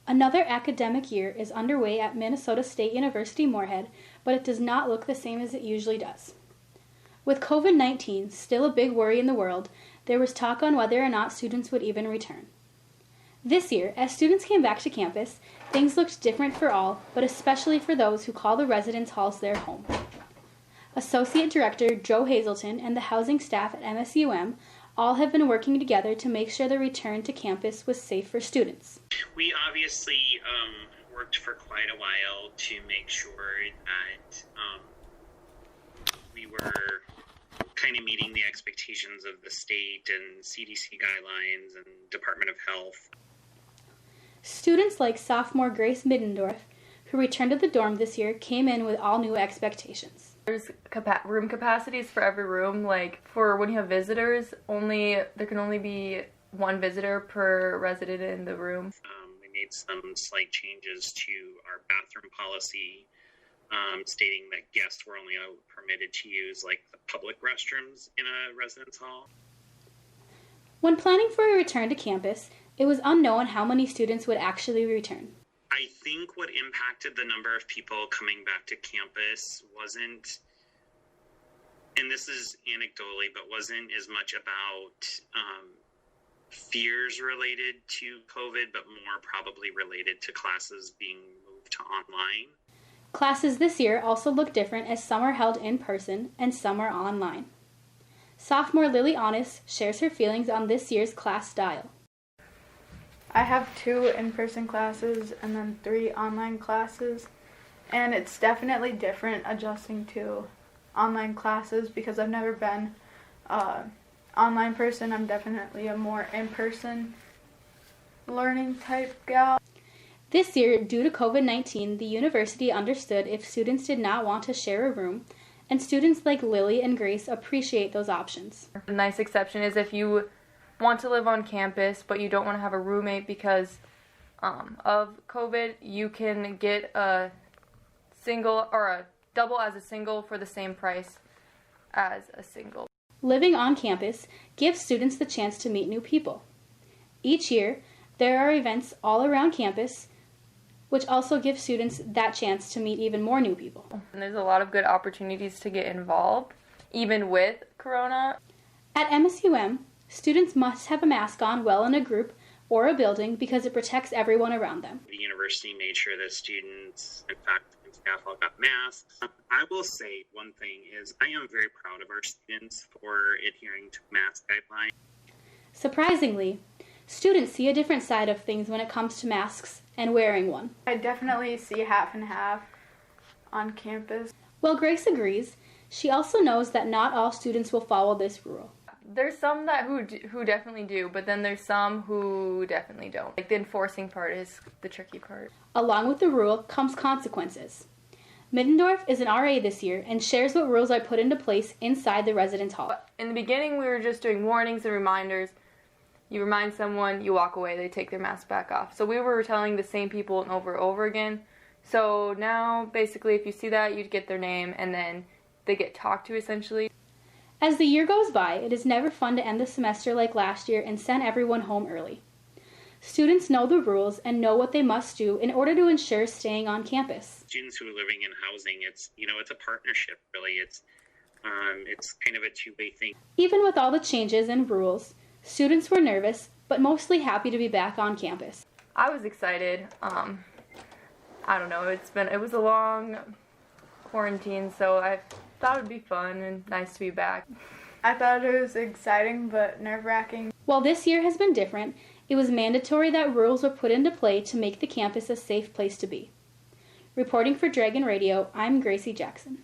Another academic year is underway at Minnesota State University Moorhead, but it does not look the same as it usually does. With COVID-19 still a big worry in the world, there was talk on whether or not students would even return. This year, as students came back to campus, things looked different for all, but especially for those who call the residence halls their home. Associate Director Joe Hazelton and the housing staff at MSUM all have been working together to make sure the return to campus was safe for students. We obviously worked for quite a while to make sure that we were kind of meeting the expectations of the state and CDC guidelines and Department of Health. Students like sophomore Grace Middendorf, who returned to the dorm this year, came in with all new expectations. There's room capacities for every room. Like for when you have visitors, there can only be one visitor per resident in the room. We made some slight changes to our bathroom policy, stating that guests were only permitted to use like the public restrooms in a residence hall. When planning for a return to campus, it was unknown how many students would actually return. I think what impacted the number of people coming back to campus wasn't, and this is anecdotally, but wasn't as much about fears related to COVID, but more probably related to classes being moved to online. Classes this year also look different as some are held in person and some are online. Sophomore Lily Honest shares her feelings on this year's class style. I have 2 in-person classes and then 3 online classes, and it's definitely different adjusting to online classes because I've never been an online person. I'm definitely a more in-person learning type gal. This year, due to COVID-19, the university understood if students did not want to share a room, and students like Lily and Grace appreciate those options. A nice exception is if you want to live on campus but you don't want to have a roommate because of COVID, you can get a single or a double as a single for the same price as a single. Living on campus gives students the chance to meet new people. Each year, there are events all around campus which also gives students that chance to meet even more new people. And there's a lot of good opportunities to get involved, even with Corona. At MSUM, students must have a mask on while in a group or a building because it protects everyone around them. The university made sure that students, in fact, and staff all got masks. I will say one thing is I am very proud of our students for adhering to mask guidelines. Surprisingly, students see a different side of things when it comes to masks and wearing one. I definitely see half and half on campus. While Grace agrees, she also knows that not all students will follow this rule. There's some who definitely do, but then there's some who definitely don't. Like the enforcing part is the tricky part. Along with the rule comes consequences. Middendorf is an RA this year and shares what rules are put into place inside the residence hall. In the beginning, we were just doing warnings and reminders. You remind someone, you walk away, they take their mask back off. So we were telling the same people over and over again. So now, basically, if you see that, you'd get their name, and then they get talked to, essentially. As the year goes by, it is never fun to end the semester like last year and send everyone home early. Students know the rules and know what they must do in order to ensure staying on campus. Students who are living in housing, it's a partnership, really. It's kind of a two-way thing. Even with all the changes and rules, students were nervous, but mostly happy to be back on campus. I was excited. I don't know, it was a long quarantine, so I thought it would be fun and nice to be back. I thought it was exciting but nerve-wracking. While this year has been different, it was mandatory that rules were put into play to make the campus a safe place to be. Reporting for Dragon Radio, I'm Gracie Jackson.